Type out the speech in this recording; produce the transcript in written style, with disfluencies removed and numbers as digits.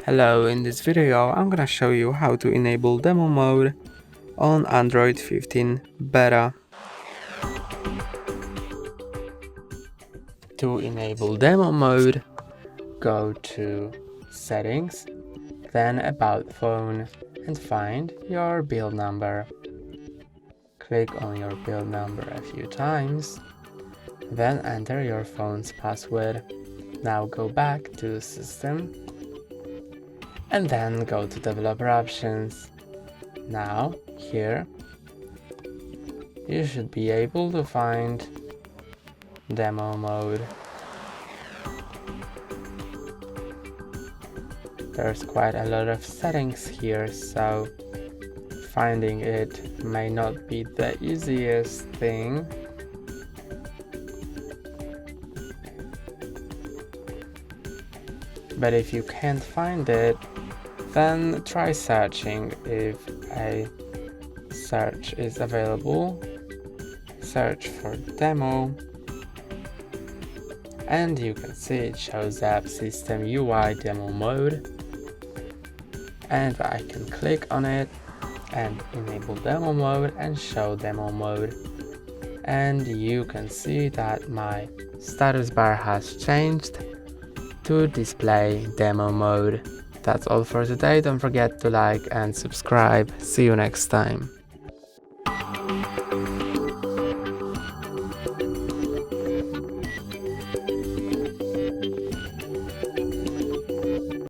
Hello, in this video I'm gonna show you how to enable demo mode on Android 15 beta. To enable demo mode, go to Settings, then About Phone and find your build number. Click on your build number a few times, then enter your phone's password. Now go back to System and then go to Developer Options. Now, here, you should be able to find demo mode. There's quite a lot of settings here, so finding it may not be the easiest thing. But if you can't find it, then try searching. If a search is available, search for demo, and you can see it shows up System UI demo mode, and I can click on it and enable demo mode and show demo mode, and you can see that my status bar has changed to display demo mode. That's all for today. Don't forget to like and subscribe. See you next time.